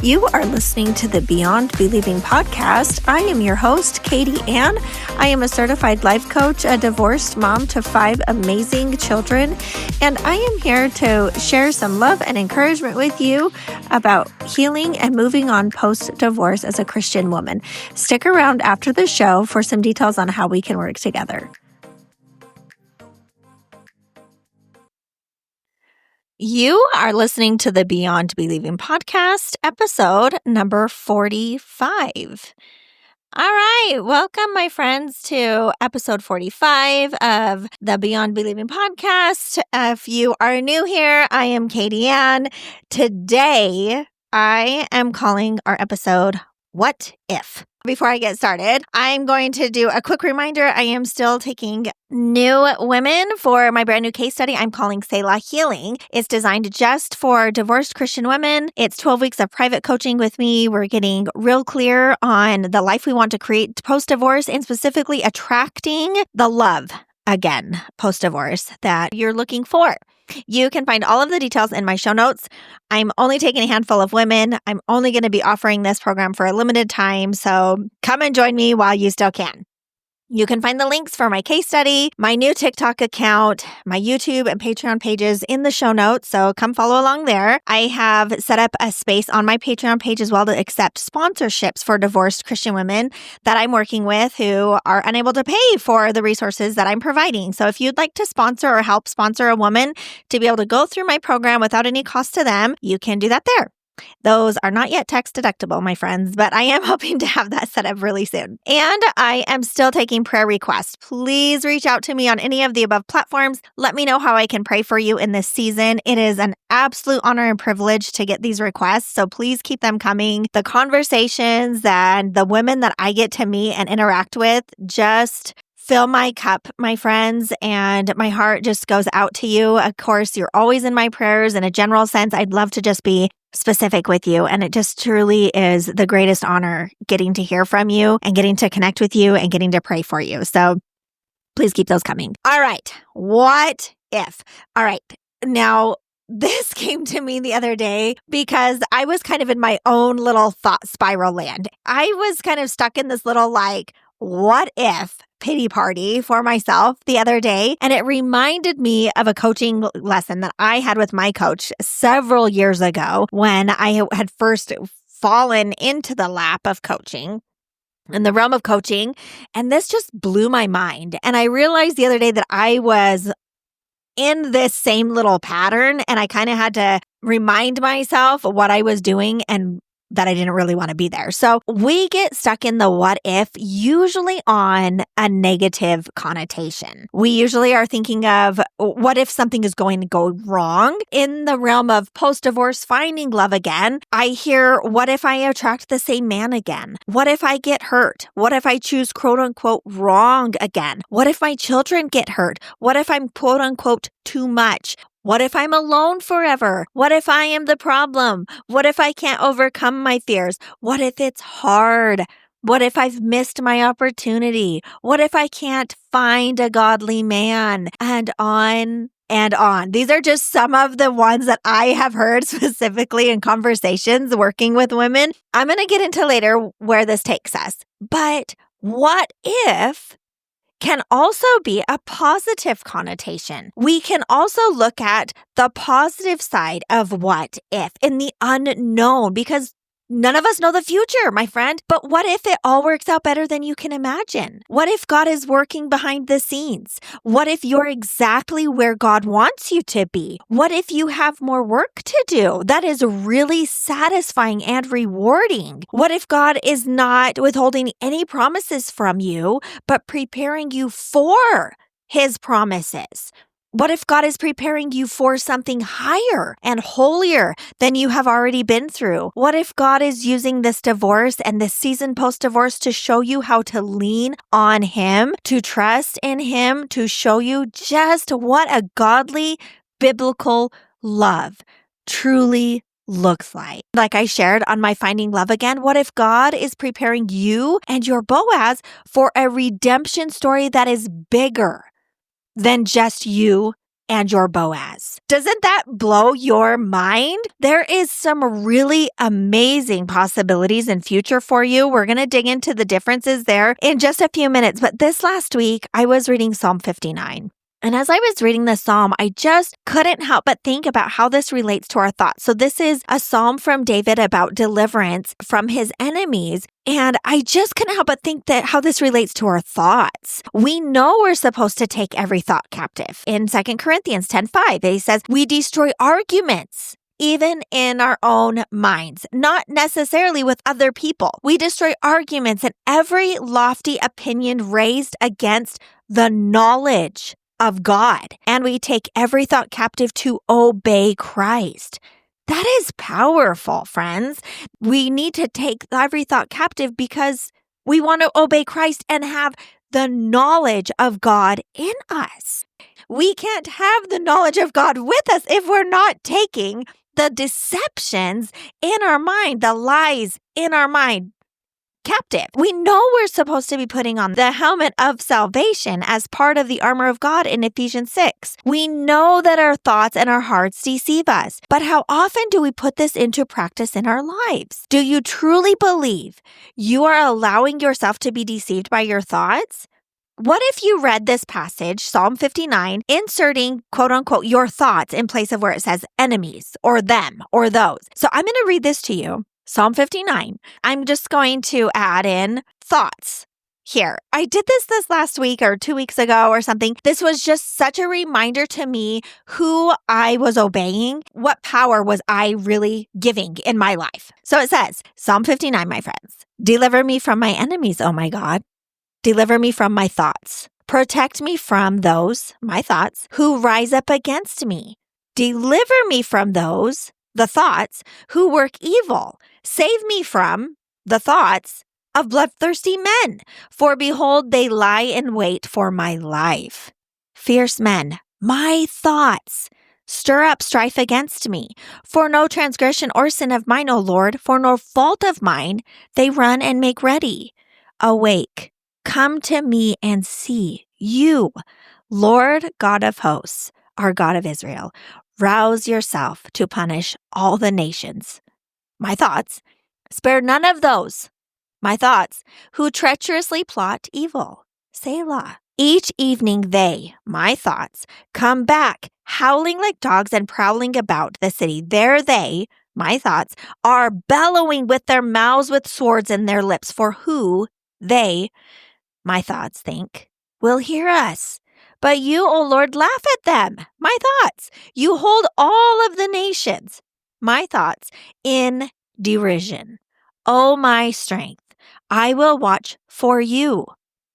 You are listening to the Beyond Believing podcast. I am your host, Katie Ann. I am a certified life coach, a divorced mom to 5 amazing children, and I am here to share some love and encouragement with you about healing and moving on post-divorce as a Christian woman. Stick around after the show for some details on how we can work together. You are listening to the Beyond Believing podcast, episode number 45. All right, welcome, my friends, to episode 45 of the Beyond Believing podcast. If you are new here, I am Katie Ann. Today, I am calling our episode, What If? Before I get started, I'm going to do a quick reminder. I am still taking new women for my brand new case study I'm calling Selah Healing. It's designed just for divorced Christian women. It's 12 weeks of private coaching with me. We're getting real clear on the life we want to create post-divorce and specifically attracting the love again post-divorce that you're looking for. You can find all of the details in my show notes. I'm only taking a handful of women. I'm only going to be offering this program for a limited time, so come and join me while you still can. You can find the links for my case study, my new TikTok account, my YouTube and Patreon pages in the show notes, so come follow along there. I have set up a space on my Patreon page as well to accept sponsorships for divorced Christian women that I'm working with who are unable to pay for the resources that I'm providing. So if you'd like to sponsor or help sponsor a woman to be able to go through my program without any cost to them, you can do that there. Those are not yet tax deductible, my friends, but I am hoping to have that set up really soon. And I am still taking prayer requests. Please reach out to me on any of the above platforms. Let me know how I can pray for you in this season. It is an absolute honor and privilege to get these requests, so please keep them coming. The conversations and the women that I get to meet and interact with just fill my cup, my friends, and my heart just goes out to you. Of course, you're always in my prayers. In a general sense, I'd love to just be specific with you. And it just truly is the greatest honor getting to hear from you and getting to connect with you and getting to pray for you. So please keep those coming. All right. What if? All right. Now, this came to me the other day because I was kind of in my own little thought spiral land. I was kind of stuck in this little what if pity party for myself the other day. And it reminded me of a coaching lesson that I had with my coach several years ago when I had first fallen into the lap of coaching, in the realm of coaching. And this just blew my mind. And I realized the other day that I was in this same little pattern and I kind of had to remind myself what I was doing and that I didn't really want to be there. So we get stuck in the what if, usually on a negative connotation. We usually are thinking of what if something is going to go wrong. In the realm of post-divorce, finding love again, I hear, what if I attract the same man again? What if I get hurt? What if I choose quote unquote wrong again? What if my children get hurt? What if I'm quote unquote too much? What if I'm alone forever? What if I am the problem? What if I can't overcome my fears? What if it's hard? What if I've missed my opportunity? What if I can't find a godly man? And on and on. These are just some of the ones that I have heard specifically in conversations working with women. I'm going to get into later where this takes us. But what if can also be a positive connotation. We can also look at the positive side of what if in the unknown, because none of us know the future, my friend. But what if it all works out better than you can imagine? What if God is working behind the scenes? What if you're exactly where God wants you to be? What if you have more work to do? That is really satisfying and rewarding. What if God is not withholding any promises from you, but preparing you for His promises? What if God is preparing you for something higher and holier than you have already been through? What if God is using this divorce and this season post-divorce to show you how to lean on Him, to trust in Him, to show you just what a godly, biblical love truly looks like? Like I shared on my Finding Love Again, what if God is preparing you and your Boaz for a redemption story that is bigger than just you and your Boaz. Doesn't that blow your mind? There is some really amazing possibilities in future for you. We're going to dig into the differences there in just a few minutes. But this last week, I was reading Psalm 59. And as I was reading this psalm, I just couldn't help but think about how this relates to our thoughts. So this is a psalm from David about deliverance from his enemies. And I just couldn't help but think that how this relates to our thoughts. We know we're supposed to take every thought captive. In 2 Corinthians 10:5, it says, we destroy arguments even in our own minds, not necessarily with other people. We destroy arguments and every lofty opinion raised against the knowledge of God, and we take every thought captive to obey Christ. That is powerful, friends. We need to take every thought captive because we want to obey Christ and have the knowledge of God in us. We can't have the knowledge of God with us if we're not taking the deceptions in our mind, the lies in our mind, captive. We know we're supposed to be putting on the helmet of salvation as part of the armor of God in Ephesians 6. We know that our thoughts and our hearts deceive us, but how often do we put this into practice in our lives? Do you truly believe you are allowing yourself to be deceived by your thoughts? What if you read this passage, Psalm 59, inserting, quote unquote, your thoughts in place of where it says enemies or them or those? So I'm going to read this to you. Psalm 59. I'm just going to add in thoughts here. I did this last week or 2 weeks ago or something. This was just such a reminder to me who I was obeying. What power was I really giving in my life? So it says, Psalm 59, my friends, deliver me from my enemies, oh my God. Deliver me from my thoughts. Protect me from those, my thoughts, who rise up against me. Deliver me from those, the thoughts, who work evil. Save me from the thoughts of bloodthirsty men, for behold, they lie in wait for my life. Fierce men, my thoughts, stir up strife against me. For no transgression or sin of mine, O Lord, for no fault of mine, they run and make ready. Awake, come to me and see, you, Lord God of hosts, our God of Israel. Rouse yourself to punish all the nations. My thoughts, spare none of those, my thoughts, who treacherously plot evil. Selah. Each evening they, my thoughts, come back, howling like dogs and prowling about the city. There they, my thoughts, are bellowing with their mouths with swords in their lips. For who they, my thoughts, think, will hear us? But you, O Lord, laugh at them, my thoughts. You hold all of the nations, my thoughts, in derision. O my strength, I will watch for you.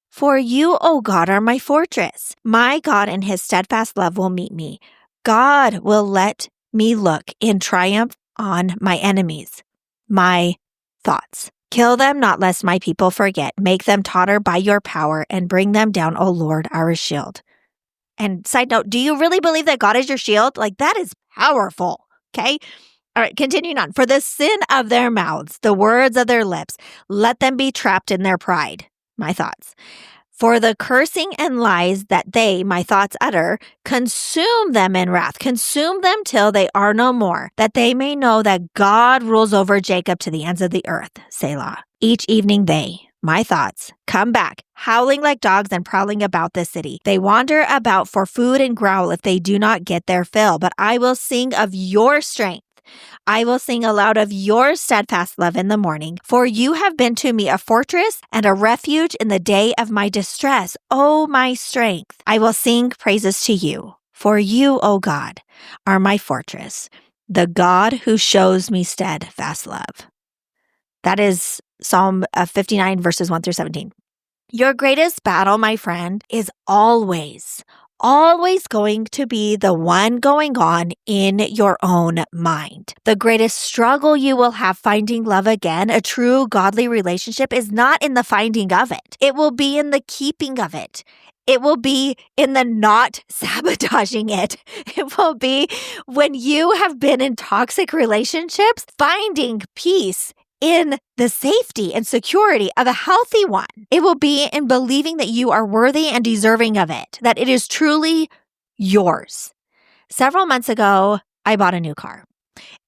For you, O God, are my fortress. My God in his steadfast love will meet me. God will let me look in triumph on my enemies, my thoughts. Kill them not, lest my people forget. Make them totter by your power and bring them down, O Lord, our shield. And side note, do you really believe that God is your shield? Like, that is powerful, okay? All right, continuing on. For the sin of their mouths, the words of their lips, let them be trapped in their pride, my thoughts. For the cursing and lies that they, my thoughts, utter, consume them in wrath. Consume them till they are no more, that they may know that God rules over Jacob to the ends of the earth. Selah. Each evening they, my thoughts, come back, howling like dogs and prowling about the city. They wander about for food and growl if they do not get their fill. But I will sing of your strength. I will sing aloud of your steadfast love in the morning, for you have been to me a fortress and a refuge in the day of my distress. O my strength, I will sing praises to you, for you, O God, are my fortress, the God who shows me steadfast love. That is Psalm 59, verses 1 through 17. Your greatest battle, my friend, is always going to be the one going on in your own mind. The greatest struggle you will have finding love again, a true godly relationship, is not in the finding of it. It will be in the keeping of it. It will be in the not sabotaging it. It will be when you have been in toxic relationships, finding peace in the safety and security of a healthy one. It will be in believing that you are worthy and deserving of it, that it is truly yours. Several months ago, I bought a new car.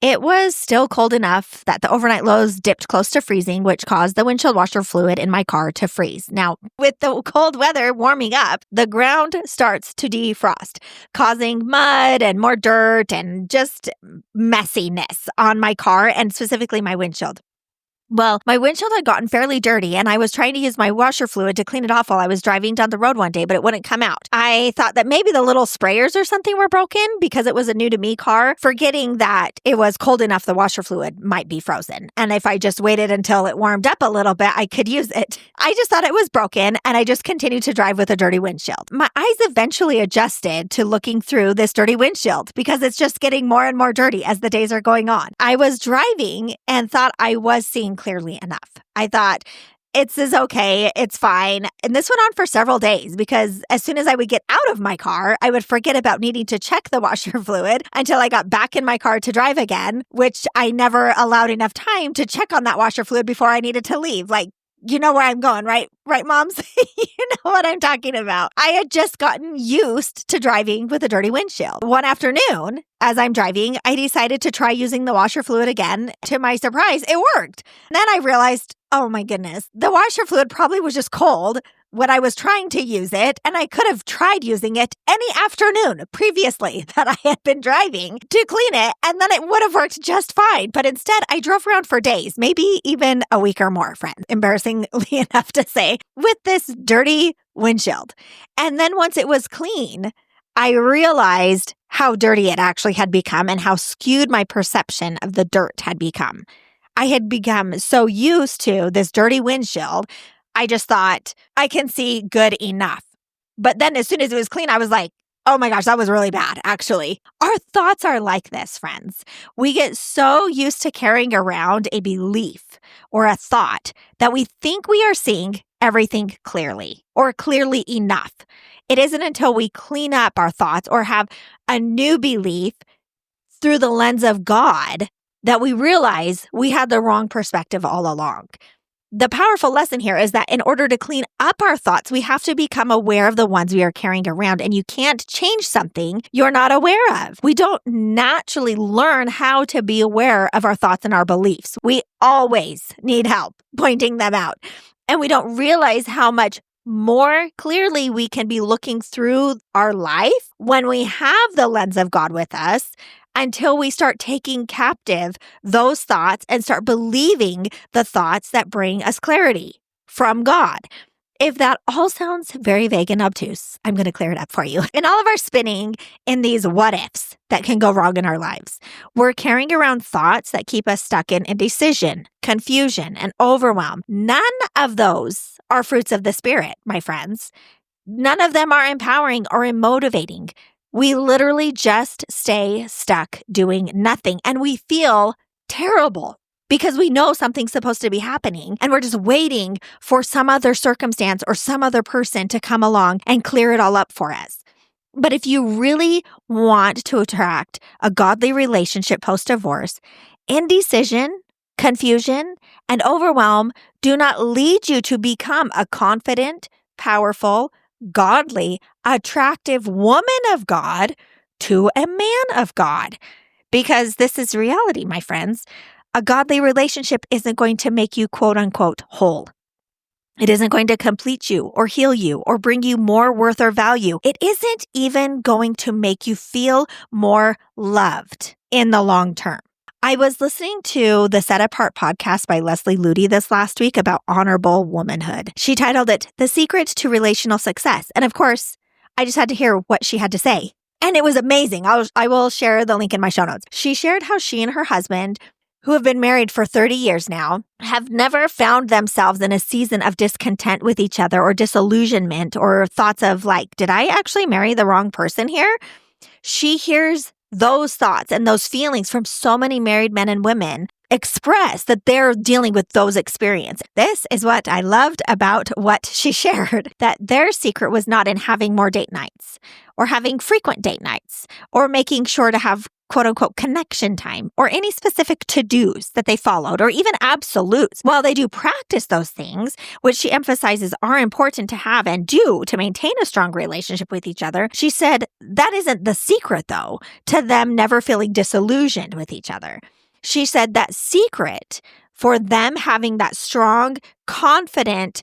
It was still cold enough that the overnight lows dipped close to freezing, which caused the windshield washer fluid in my car to freeze. Now, with the cold weather warming up, the ground starts to defrost, causing mud and more dirt and just messiness on my car and specifically my windshield. Well, my windshield had gotten fairly dirty and I was trying to use my washer fluid to clean it off while I was driving down the road one day, but it wouldn't come out. I thought that maybe the little sprayers or something were broken because it was a new to me car, forgetting that it was cold enough the washer fluid might be frozen. And if I just waited until it warmed up a little bit, I could use it. I just thought it was broken and I just continued to drive with a dirty windshield. My eyes eventually adjusted to looking through this dirty windshield because it's just getting more and more dirty as the days are going on. I was driving and thought I was seeing clearly enough. I thought, this is okay, it's fine. And this went on for several days because as soon as I would get out of my car, I would forget about needing to check the washer fluid until I got back in my car to drive again, which I never allowed enough time to check on that washer fluid before I needed to leave. Like, you know where I'm going, right? Right, moms? You know what I'm talking about. I had just gotten used to driving with a dirty windshield. One afternoon, as I'm driving, I decided to try using the washer fluid again. To my surprise, it worked. Then I realized, oh my goodness, the washer fluid probably was just cold when I was trying to use it, and I could have tried using it any afternoon previously that I had been driving to clean it, and then it would have worked just fine. But instead, I drove around for days, maybe even a week or more, friends, embarrassingly enough to say, with this dirty windshield. And then once it was clean, I realized how dirty it actually had become and how skewed my perception of the dirt had become. I had become so used to this dirty windshield, I just thought, I can see good enough. But then as soon as it was clean, I was like, oh my gosh, that was really bad, actually. Our thoughts are like this, friends. We get so used to carrying around a belief or a thought that we think we are seeing everything clearly or clearly enough. It isn't until we clean up our thoughts or have a new belief through the lens of God that we realize we had the wrong perspective all along. The powerful lesson here is that in order to clean up our thoughts, we have to become aware of the ones we are carrying around, and you can't change something you're not aware of. We don't naturally learn how to be aware of our thoughts and our beliefs. We always need help pointing them out, and we don't realize how much more clearly we can be looking through our life when we have the lens of God with us, until we start taking captive those thoughts and start believing the thoughts that bring us clarity from God. If that all sounds very vague and obtuse, I'm going to clear it up for you. In all of our spinning in these what ifs that can go wrong in our lives, we're carrying around thoughts that keep us stuck in indecision, confusion, and overwhelm. None of those are fruits of the Spirit, my friends. None of them are empowering or motivating. We literally just stay stuck doing nothing, and we feel terrible because we know something's supposed to be happening and we're just waiting for some other circumstance or some other person to come along and clear it all up for us. But if you really want to attract a godly relationship post-divorce, indecision, confusion, and overwhelm do not lead you to become a confident, powerful, godly, attractive woman of God to a man of God. Because this is reality, my friends. A godly relationship isn't going to make you quote unquote whole. It isn't going to complete you or heal you or bring you more worth or value. It isn't even going to make you feel more loved in the long term. I was listening to the Set Apart podcast by Leslie Ludy this last week about honorable womanhood. She titled it The Secret to Relational Success. And of course, I just had to hear what she had to say. And it was amazing. I will share the link in my show notes. She shared how she and her husband, who have been married for 30 years now, have never found themselves in a season of discontent with each other or disillusionment or thoughts of like, did I actually marry the wrong person here? She hears those thoughts and those feelings from so many married men and women express that they're dealing with those experiences. This is what I loved about what she shared, that their secret was not in having more date nights or having frequent date nights or making sure to have quote unquote connection time or any specific to-dos that they followed or even absolutes. While they do practice those things, which she emphasizes are important to have and do to maintain a strong relationship with each other, she said that isn't the secret though to them never feeling disillusioned with each other. She said that secret for them having that strong, confident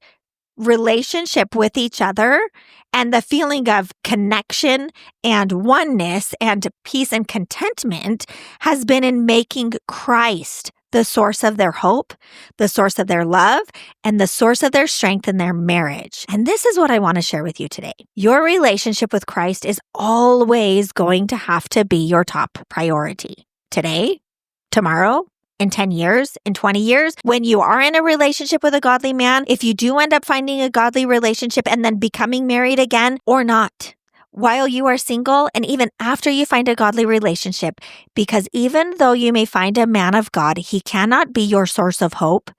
relationship with each other and the feeling of connection and oneness and peace and contentment has been in making Christ the source of their hope, the source of their love, and the source of their strength in their marriage. And this is what I want to share with you today. Your relationship with Christ is always going to have to be your top priority. Today, tomorrow, in 10 years, in 20 years, when you are in a relationship with a godly man, if you do end up finding a godly relationship and then becoming married again or not, while you are single and even after you find a godly relationship, because even though you may find a man of God, he cannot be your source of hope.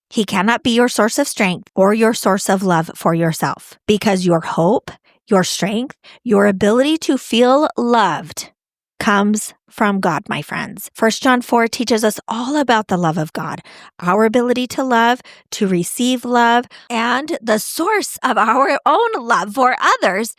He cannot be your source of strength or your source of love for yourself, because your hope, your strength, your ability to feel loved comes from God, my friends. 1 John 4 teaches us all about the love of God, our ability to love, to receive love, and the source of our own love for others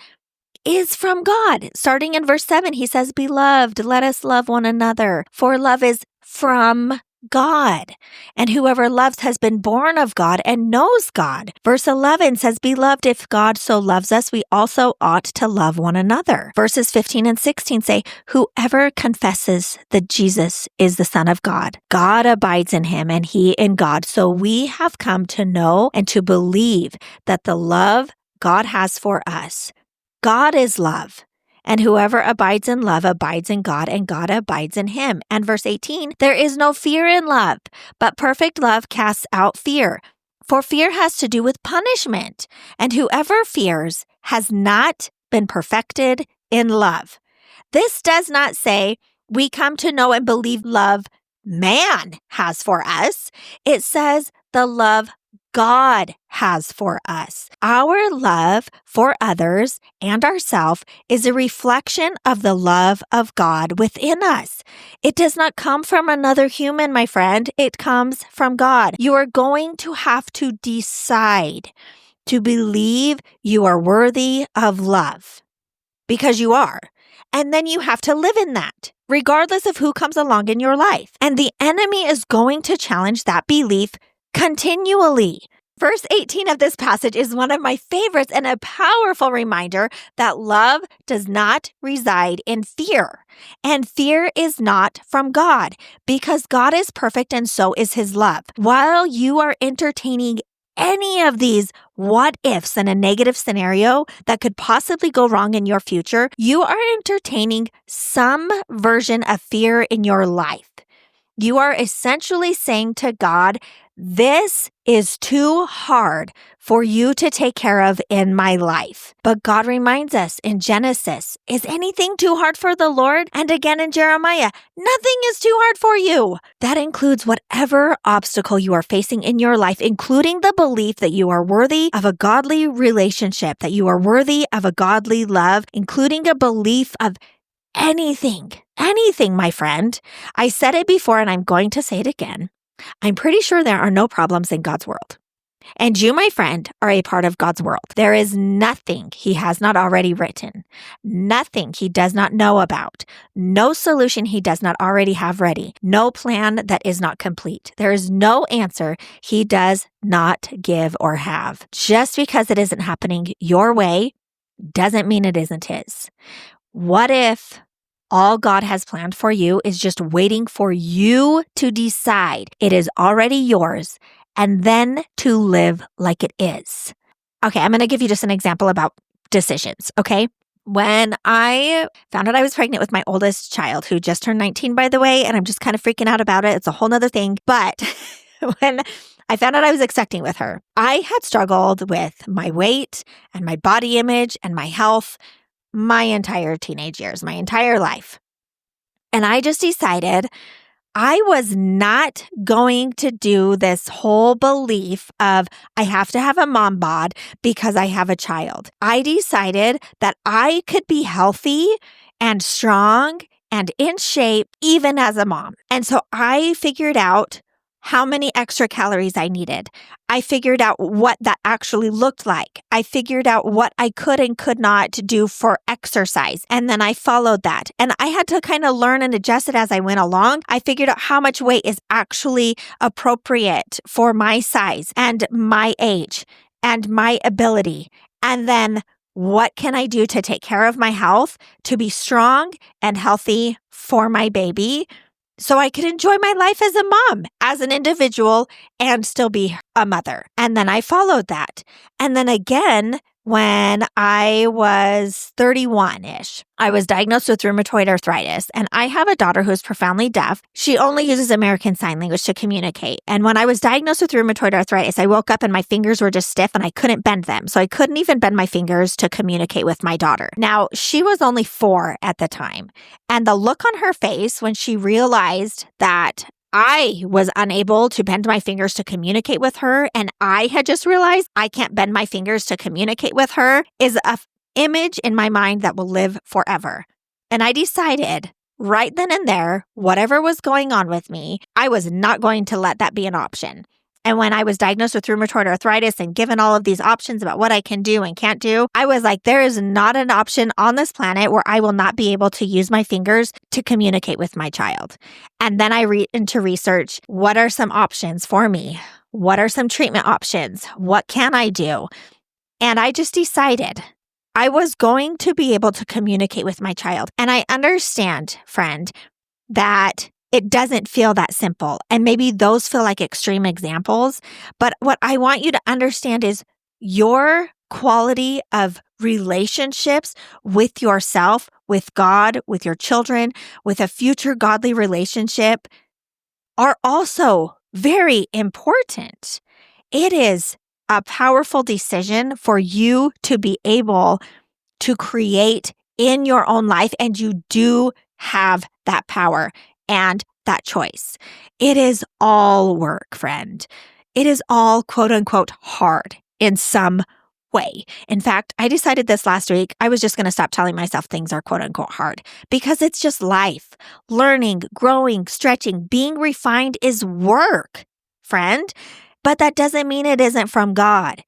is from God. Starting in verse 7, he says, "Beloved, let us love one another, for love is from God, and whoever loves has been born of God and knows God." Verse 11 says, "Beloved, if God so loves us, we also ought to love one another." Verses 15 and 16 say, "Whoever confesses that Jesus is the Son of God, God abides in him and he in God. So we have come to know and to believe that the love God has for us, God is love. And whoever abides in love abides in God, and God abides in him." And verse 18, "There is no fear in love, but perfect love casts out fear. For fear has to do with punishment, and whoever fears has not been perfected in love." This does not say we come to know and believe love man has for us. It says the love God has for us. Our love for others and ourselves is a reflection of the love of God within us. It does not come from another human, my friend. It comes from God. You are going to have to decide to believe you are worthy of love, because you are. And then you have to live in that, regardless of who comes along in your life. And the enemy is going to challenge that belief continually. Verse 18 of this passage is one of my favorites and a powerful reminder that love does not reside in fear. And fear is not from God, because God is perfect and so is his love. While you are entertaining any of these what ifs in a negative scenario that could possibly go wrong in your future, you are entertaining some version of fear in your life. You are essentially saying to God, this is too hard for you to take care of in my life. But God reminds us in Genesis, is anything too hard for the Lord? And again in Jeremiah, nothing is too hard for you. That includes whatever obstacle you are facing in your life, including the belief that you are worthy of a godly relationship, that you are worthy of a godly love, including a belief of anything, my friend. I said it before and I'm going to say it again. I'm pretty sure there are no problems in God's world. And you, my friend, are a part of God's world. There is nothing he has not already written, nothing he does not know about, no solution he does not already have ready, no plan that is not complete. There is no answer he does not give or have. Just because it isn't happening your way doesn't mean it isn't his. What if all God has planned for you is just waiting for you to decide it is already yours and then to live like it is? Okay, I'm going to give you just an example about decisions, okay? When I found out I was pregnant with my oldest child, who just turned 19, by the way, and I'm just kind of freaking out about it. It's a whole nother thing. But when I found out I was expecting with her, I had struggled with my weight and my body image and my health my entire teenage years, my entire life. And I just decided I was not going to do this whole belief of I have to have a mom bod because I have a child. I decided that I could be healthy and strong and in shape even as a mom. And so I figured out how many extra calories I needed. I figured out what that actually looked like. I figured out what I could and could not do for exercise. And then I followed that. And I had to kind of learn and adjust it as I went along. I figured out how much weight is actually appropriate for my size and my age and my ability. And then what can I do to take care of my health, to be strong and healthy for my baby, so I could enjoy my life as a mom, as an individual, and still be a mother. And then I followed that. And then again, when I was 31-ish, I was diagnosed with rheumatoid arthritis, and I have a daughter who's profoundly deaf. She only uses American Sign Language to communicate. And when I was diagnosed with rheumatoid arthritis, I woke up and my fingers were just stiff and I couldn't bend them. So I couldn't even bend my fingers to communicate with my daughter. Now, she was only 4 at the time. And the look on her face when she realized that I was unable to bend my fingers to communicate with her, and I had just realized I can't bend my fingers to communicate with her, is an image in my mind that will live forever. And I decided right then and there, whatever was going on with me, I was not going to let that be an option. And when I was diagnosed with rheumatoid arthritis and given all of these options about what I can do and can't do, I was like, there is not an option on this planet where I will not be able to use my fingers to communicate with my child. And then I into research, what are some options for me? What are some treatment options? What can I do? And I just decided I was going to be able to communicate with my child. And I understand, friend, that it doesn't feel that simple. And maybe those feel like extreme examples. But what I want you to understand is your quality of relationships with yourself, with God, with your children, with a future godly relationship are also very important. It is a powerful decision for you to be able to create in your own life, and you do have that power and that choice. It is all work, friend. It is all quote unquote hard in some way. In fact, I decided this last week, I was just going to stop telling myself things are quote unquote hard because it's just life. Learning, growing, stretching, being refined is work, friend. But that doesn't mean it isn't from God.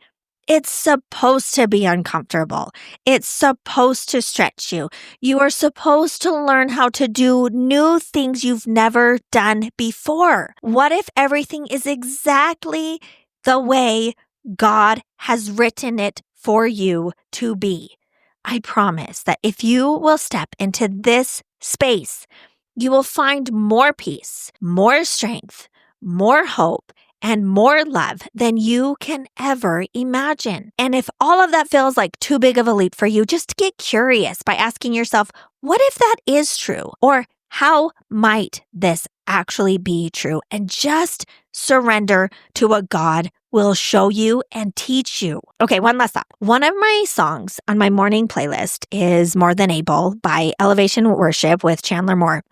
It's supposed to be uncomfortable. It's supposed to stretch you. You are supposed to learn how to do new things you've never done before. What if everything is exactly the way God has written it for you to be? I promise that if you will step into this space, you will find more peace, more strength, more hope, and more love than you can ever imagine. And if all of that feels like too big of a leap for you, just get curious by asking yourself, what if that is true? Or how might this actually be true? And just surrender to what God will show you and teach you. Okay, one last thought. One of my songs on my morning playlist is More Than Able by Elevation Worship with Chandler Moore.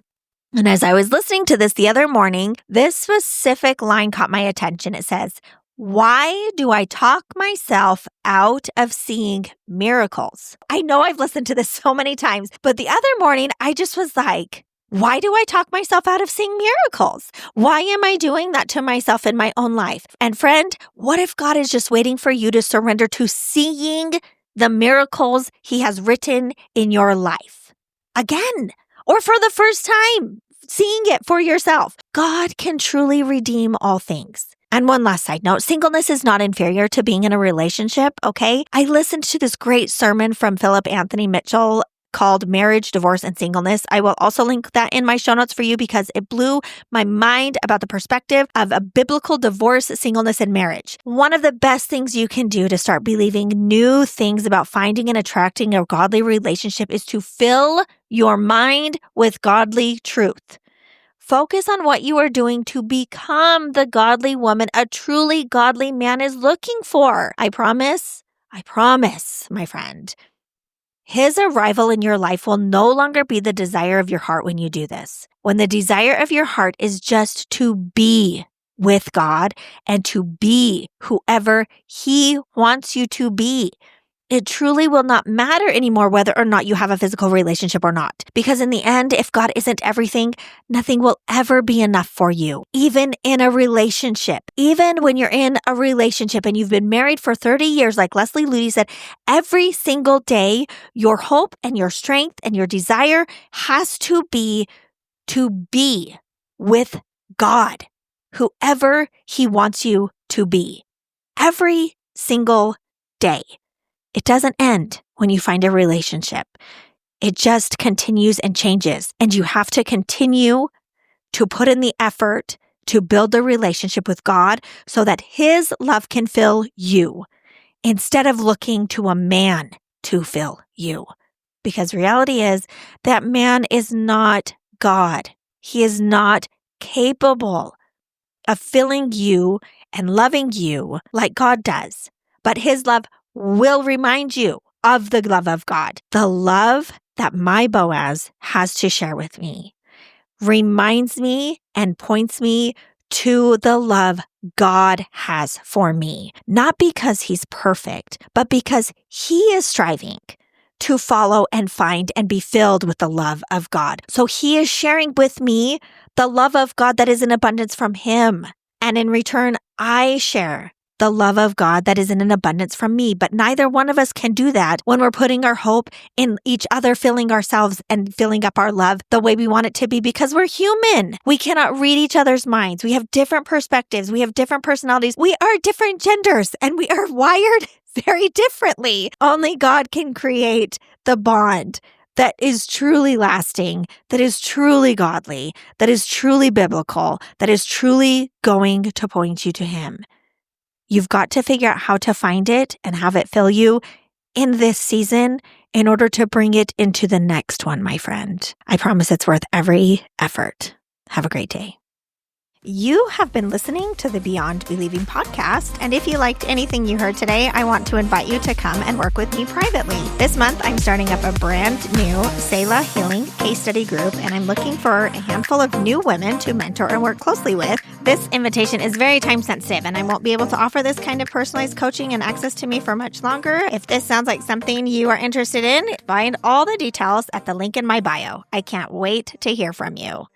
And as I was listening to this the other morning, this specific line caught my attention. It says, "Why do I talk myself out of seeing miracles?" I know I've listened to this so many times, but the other morning I just was like, why do I talk myself out of seeing miracles? Why am I doing that to myself in my own life? And friend, what if God is just waiting for you to surrender to seeing the miracles He has written in your life? Again. Or for the first time, seeing it for yourself. God can truly redeem all things. And one last side note, singleness is not inferior to being in a relationship, okay? I listened to this great sermon from Philip Anthony Mitchell called Marriage, Divorce, and Singleness. I will also link that in my show notes for you because it blew my mind about the perspective of a biblical divorce, singleness, and marriage. One of the best things you can do to start believing new things about finding and attracting a godly relationship is to fill your mind with godly truth. Focus on what you are doing to become the godly woman a truly godly man is looking for. I promise, my friend. His arrival in your life will no longer be the desire of your heart when you do this. When the desire of your heart is just to be with God and to be whoever He wants you to be, it truly will not matter anymore whether or not you have a physical relationship or not. Because in the end, if God isn't everything, nothing will ever be enough for you. Even in a relationship, even when you're in a relationship and you've been married for 30 years, like Leslie Ludy said, every single day, your hope and your strength and your desire has to be with God, whoever He wants you to be. Every single day. It doesn't end when you find a relationship. It just continues and changes. And you have to continue to put in the effort to build a relationship with God so that His love can fill you instead of looking to a man to fill you. Because reality is that man is not God. He is not capable of filling you and loving you like God does. But His love will remind you of the love of God. The love that my Boaz has to share with me reminds me and points me to the love God has for me. Not because he's perfect, but because he is striving to follow and find and be filled with the love of God. So he is sharing with me the love of God that is in abundance from him. And in return, I share the love of God that is in an abundance from me. But neither one of us can do that when we're putting our hope in each other, filling ourselves and filling up our love the way we want it to be, because we're human. We cannot read each other's minds. We have different perspectives. We have different personalities. We are different genders and we are wired very differently. Only God can create the bond that is truly lasting, that is truly godly, that is truly biblical, that is truly going to point you to him. You've got to figure out how to find it and have it fill you in this season in order to bring it into the next one, my friend. I promise it's worth every effort. Have a great day. You have been listening to the Beyond Believing podcast, and if you liked anything you heard today, I want to invite you to come and work with me privately. This month, I'm starting up a brand new Selah Healing case study group, and I'm looking for a handful of new women to mentor and work closely with. This invitation is very time sensitive, and I won't be able to offer this kind of personalized coaching and access to me for much longer. If this sounds like something you are interested in, find all the details at the link in my bio. I can't wait to hear from you.